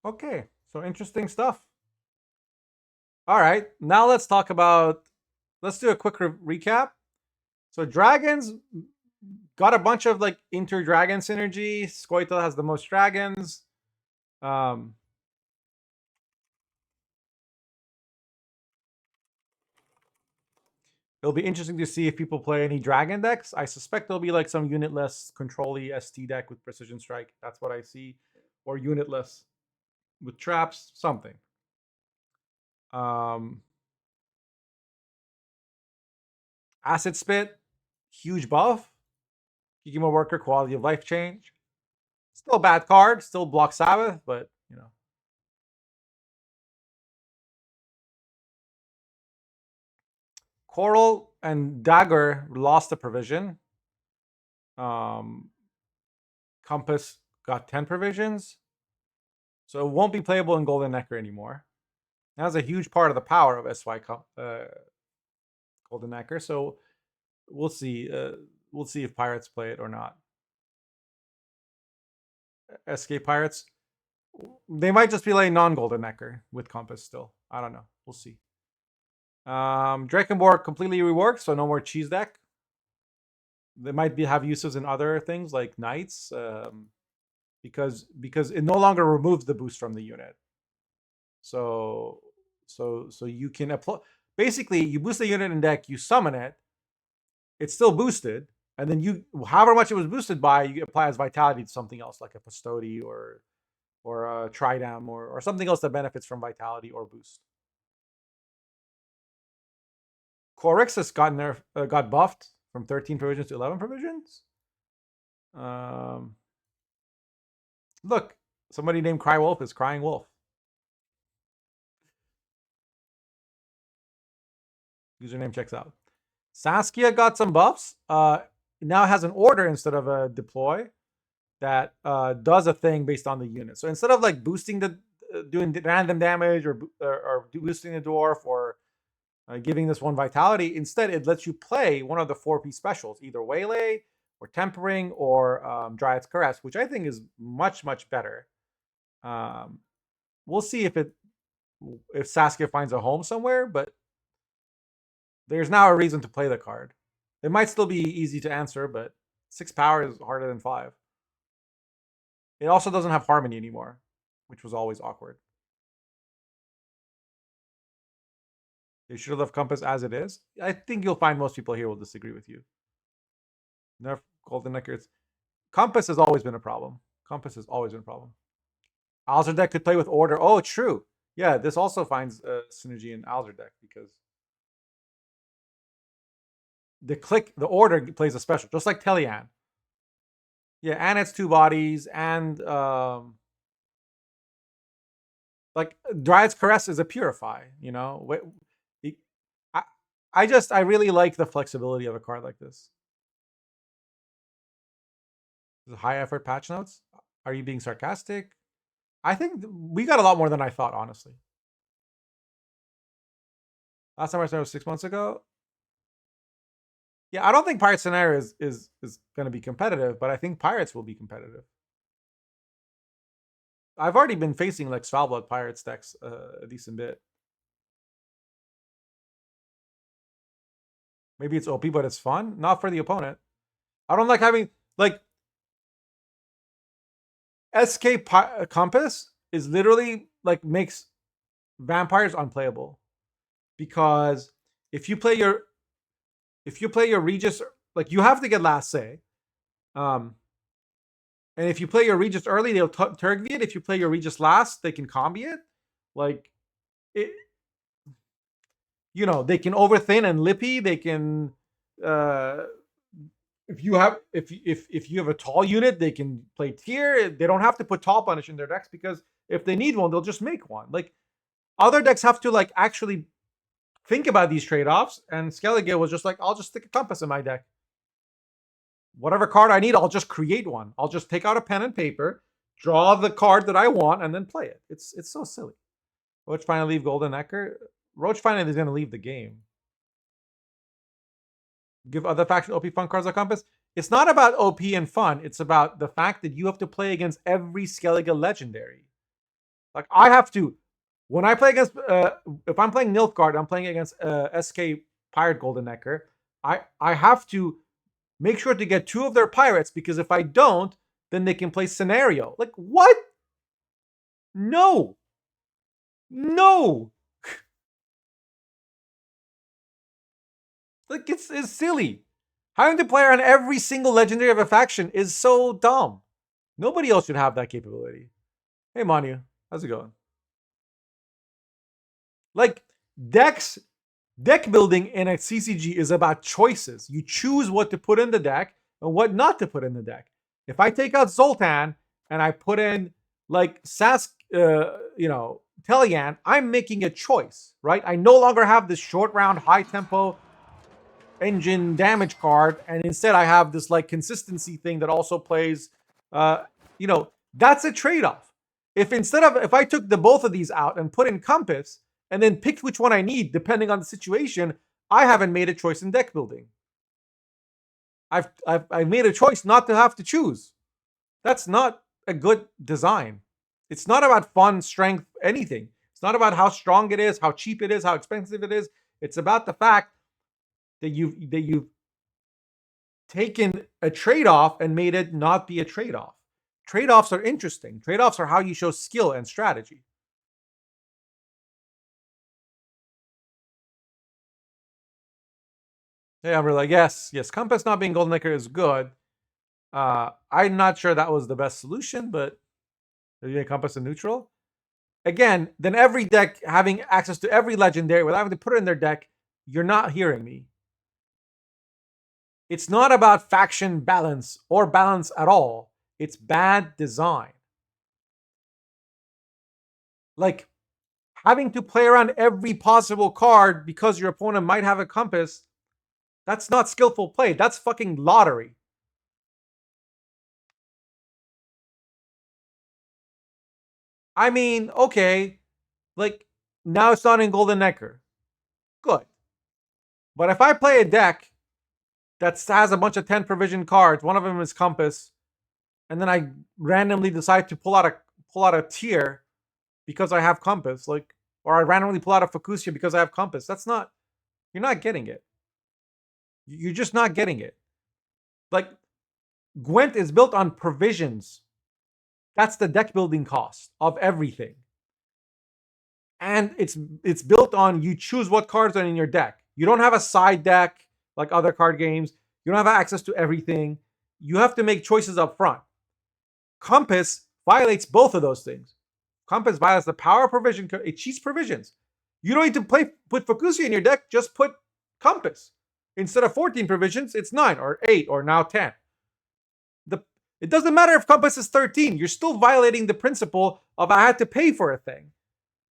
Okay, so interesting stuff. All right, now let's talk about. Let's do a quick recap. So dragons got a bunch of like inter-dragon synergy. Scoia'tael has the most dragons. Um, it'll be interesting to see if people play any dragon decks. I suspect there'll be like some unitless control-y ST deck with precision strike. That's what I see, or unitless with traps, something. Um, Acid Spit, huge buff. Kikimo Worker, quality of life change. Still a bad card, still block Sabbath, but you know. Coral and Dagger lost the provision. Um, Compass got 10 provisions. So it won't be playable in Golden Necker anymore. That's a huge part of the power of SY Golden Necker. So we'll see. We'll see if Pirates play it or not. SK Pirates, they might just be like non-Golden Necker with Compass still. I don't know. We'll see. Drakenborg completely reworked, so no more cheese deck. They might have uses in other things like knights, because it no longer removes the boost from the unit. So so you can apply. Basically, you boost the unit in deck, you summon it, it's still boosted, and then you however much it was boosted by, you apply as vitality to something else like a Pastodi or a Tridam or something else that benefits from vitality or boost. Corixus got buffed from 13 provisions to 11 provisions. Um, Look, somebody named Cry Wolf is crying wolf. Username checks out. Saskia got some buffs. Now has an order instead of a deploy that does a thing based on the unit. So instead of like boosting the doing random damage or boosting the dwarf or giving this one vitality, instead it lets you play one of the 4P specials, either waylay or tempering or Dryad's Caress, which I think is much better. Um, we'll see if Saskia finds a home somewhere, but there's now a reason to play the card. It might still be easy to answer, but 6 power is harder than 5. It also doesn't have harmony anymore, which was always awkward. They should have left Compass as it is. I think you'll find most people here will disagree with you. Nerf Golden Neckers. Compass has always been a problem. Compass has always been a problem. Alzer deck could play with Order. Oh, true. Yeah, this also finds synergy in Alzer deck because the Order plays a special, just like Telian. Yeah, and it's 2 bodies, and like Dryad's Caress is a purify. You know, I I really like the flexibility of a card like this. High effort patch notes. Are you being sarcastic? I think we got a lot more than I thought, honestly. Last time I started was 6 months ago. Yeah, I don't think Pirates Scenario is going to be competitive, but I think Pirates will be competitive. I've already been facing like Svalbard Pirates decks a decent bit. Maybe it's OP, but it's fun. Not for the opponent. I don't like having like Compass is literally like makes vampires unplayable because if you play your Regis, like you have to get last say. Um, and if you play your Regis early, they'll Turgvi it. If you play your Regis last, they can combi it. Like it, they can overthin and lippy. They can uh if you have a tall unit, they can play tier. They don't have to put tall punish in their decks because if they need one, they'll just make one. Like other decks have to like actually think about these trade-offs, and Skellige was just like, I'll just stick a compass in my deck. Whatever card I need, I'll just create one. I'll just take out a pen and paper, draw the card that I want, and then play it. It's so silly. Roach finally leave Golden Ecker. Roach finally is going to leave the game. Give other faction OP fun cards like Compass. It's not about OP and fun. It's about the fact that you have to play against every Skellige legendary. Like I have to when I play against if I'm playing Nilfgaard, I'm playing against SK Pirate Golden Necker. I have to make sure to get 2 of their pirates because if I don't, then they can play scenario. Like what? No, no. Like it's silly. Having to play on every single legendary of a faction is so dumb. Nobody else should have that capability. Hey Manu, how's it going? Like decks, deck building in a CCG is about choices. You choose what to put in the deck and what not to put in the deck. If I take out Zoltan and I put in like Telian, I'm making a choice, right? I no longer have this short round, high tempo engine damage card, and instead I have this like consistency thing that also plays. That's a trade-off. If I took the both of these out and put in Compass and then picked which one I need depending on the situation, I haven't made a choice in deck building. I've made a choice not to have to choose. That's not a good design. It's not about fun, strength, anything. It's not about how strong it is, how cheap it is, how expensive it is. It's about the fact that you've taken a trade-off and made it not be a trade-off. Trade-offs are interesting. Trade-offs are how you show skill and strategy. Yeah, I'm really like, yes, Compass not being Golden Liquor is good. I'm not sure that was the best solution, but are Compass and neutral? Again, then every deck having access to every legendary without having to put it in their deck, you're not hearing me. It's not about faction balance or balance at all. It's bad design. Like having to play around every possible card because your opponent might have a Compass, that's not skillful play. That's fucking lottery. I mean, okay, like now it's not in Golden Necker. Good. But if I play a deck that has a bunch of 10 provision cards, one of them is Compass, and then I randomly decide to pull out a tier because I have Compass, like, or I randomly pull out a Fukusia because I have Compass. You're not getting it. You're just not getting it. Like, Gwent is built on provisions. That's the deck building cost of everything. And it's built on you choose what cards are in your deck. You don't have a side deck like other card games. You don't have access to everything. You have to make choices up front. Compass violates both of those things. Compass violates the power provision. It cheats provisions. You don't need to put Fukusia in your deck. Just put Compass. Instead of 14 provisions, it's 9 or 8 or now 10. It doesn't matter if Compass is 13. You're still violating the principle of I had to pay for a thing.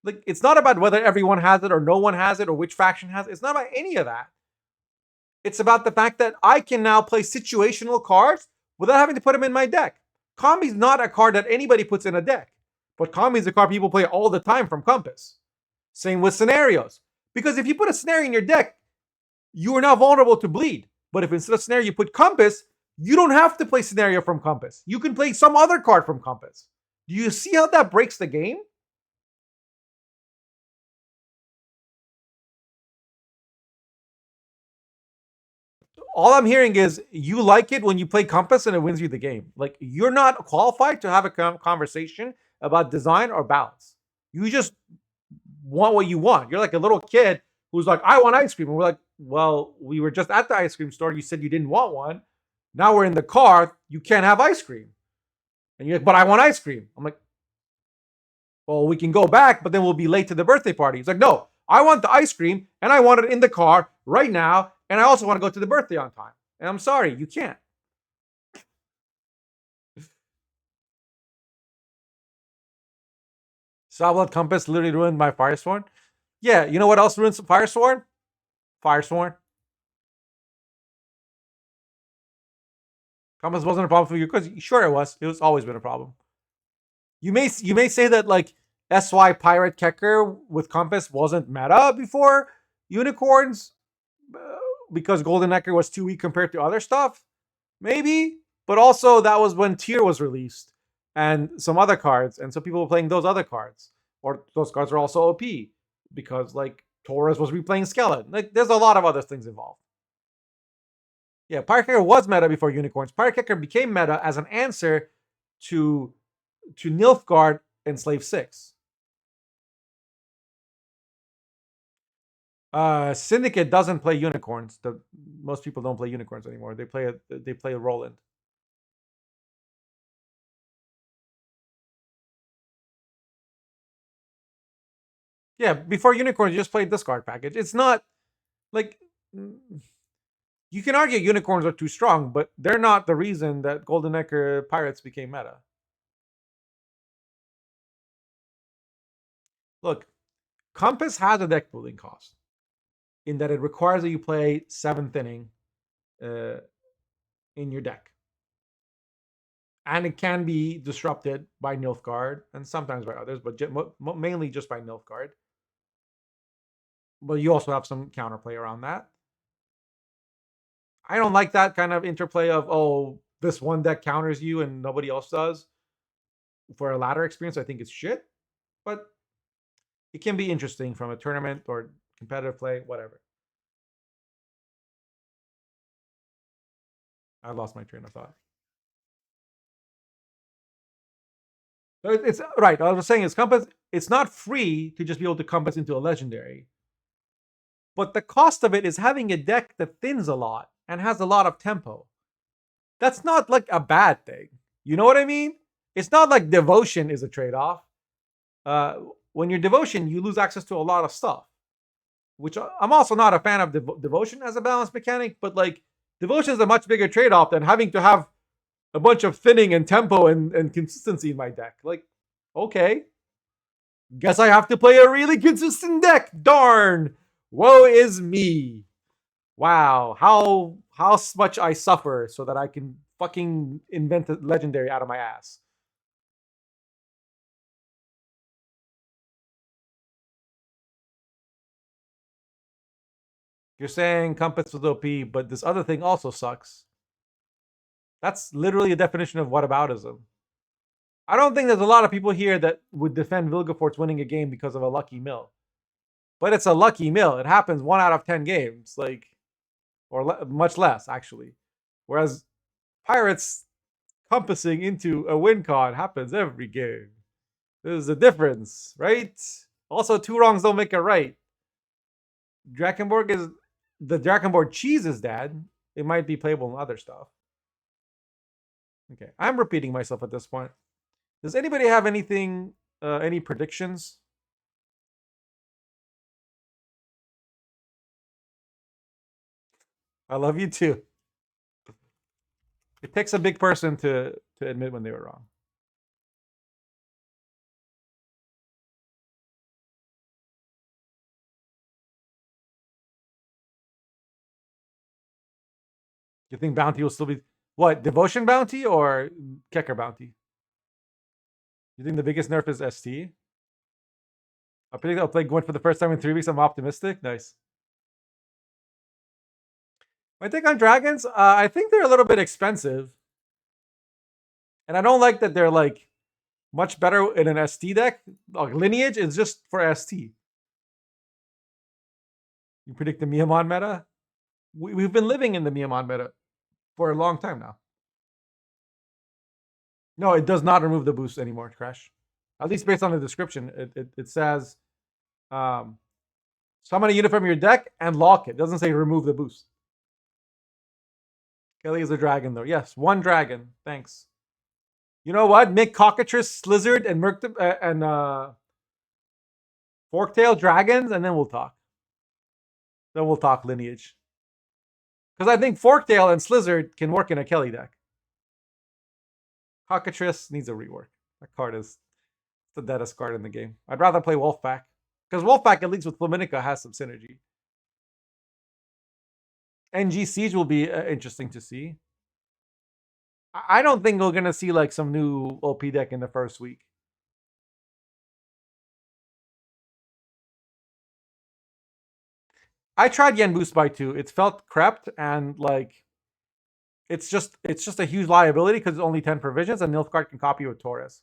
Like, it's not about whether everyone has it or no one has it or which faction has it. It's not about any of that. It's about the fact that I can now play situational cards without having to put them in my deck. Combi's not a card that anybody puts in a deck, but Combi is a card people play all the time from Compass. Same with scenarios. Because if you put a scenario in your deck, you are now vulnerable to bleed. But if instead of scenario you put Compass, you don't have to play scenario from Compass. You can play some other card from Compass. Do you see how that breaks the game? All I'm hearing is you like it when you play Compass and it wins you the game. Like, you're not qualified to have a conversation about design or balance. You just want what you want. You're like a little kid who's like, I want ice cream. And we're like, well, we were just at the ice cream store. You said you didn't want one. Now we're in the car. You can't have ice cream. And you're like, but I want ice cream. I'm like, well, we can go back, but then we'll be late to the birthday party. He's like, no, I want the ice cream and I want it in the car right now. And I also want to go to the birthday on time. And I'm sorry, you can't. Sablat Compass literally ruined my Firesworn. Yeah, you know what else ruins Firesworn? Firesworn. Compass wasn't a problem for you because sure it was. It was always been a problem. You may say that like SY Pirate Kecker with Compass wasn't meta before Unicorns uh, because Golden Necker was too weak compared to other stuff. Maybe, but also that was when Tier was released, and some other cards, and so people were playing those other cards, or those cards are also OP because like Torres was replaying Skeleton. Like there's a lot of other things involved. Yeah, Pirate Kicker was meta before Unicorns. Pirate Kicker became meta as an answer to Nilfgaard and Slave 6. Syndicate doesn't play unicorns. Most people don't play unicorns anymore. They play a Roland. Yeah, before unicorns, you just played discard package. It's not like you can argue unicorns are too strong, but they're not the reason that Golden Necker Pirates became meta. Look, Compass has a deck building cost in that it requires that you play 7th inning in your deck. And it can be disrupted by Nilfgaard and sometimes by others, but mainly just by Nilfgaard. But you also have some counterplay around that. I don't like that kind of interplay of, oh, this one deck counters you and nobody else does. For a ladder experience, I think it's shit. But it can be interesting from a tournament or competitive play, whatever. I lost my train of thought. So it's right. I was saying is compass. It's not free to just be able to compass into a legendary, but the cost of it is having a deck that thins a lot and has a lot of tempo. That's not like a bad thing. You know what I mean? It's not like devotion is a trade-off. When you're devotion, you lose access to a lot of stuff, which I'm also not a fan of devotion as a balance mechanic, but like devotion is a much bigger trade-off than having to have a bunch of thinning and tempo and consistency in my deck. Like, okay, guess I have to play a really consistent deck. Darn, woe is me. Wow, how much I suffer so that I can fucking invent a legendary out of my ass. You're saying Compass was OP, but this other thing also sucks. That's literally a definition of whataboutism. I don't think there's a lot of people here that would defend Vilgefortz winning a game because of a lucky mill. But it's a lucky mill. It happens 1 out of 10 games, like, or much less actually. Whereas Pirates compassing into a win con happens every game. There's a difference, right? Also, 2 wrongs don't make a right. Drakenborg is the Drakenborg cheese is dead. It might be playable in other stuff. Okay, I'm repeating myself at this point. Does anybody have anything, any predictions? I love you too. It takes a big person to admit when they were wrong. You think bounty will still be what? Devotion bounty or Kecker bounty? You think the biggest nerf is ST? I predict I'll play Gwent for the first time in 3 weeks. I'm optimistic. Nice. My take on dragons, I think they're a little bit expensive. And I don't like that they're like much better in an ST deck. Like lineage is just for ST. You predict the Miamon meta? We've been living in the Miamon meta for a long time now. No, it does not remove the boost anymore, Crash. At least based on the description. It says summon a unit from your deck and lock it. It doesn't say remove the boost. Kelly is a dragon, though. Yes, 1 dragon. Thanks. You know what? Make Cockatrice, Slizzard, and Forktail dragons, and then we'll talk. Then we'll talk lineage. Because I think Forktail and Slizzard can work in a Kelly deck. Cockatrice needs a rework. That card is the deadest card in the game. I'd rather play Wolfpack. Because Wolfpack, at least with Fluminica, has some synergy. NG Siege will be interesting to see. I don't think we're going to see like some new OP deck in the first week. I tried Yen Boost by 2. It felt crept and like it's just a huge liability because it's only 10 provisions, and Nilfgaard can copy with Taurus.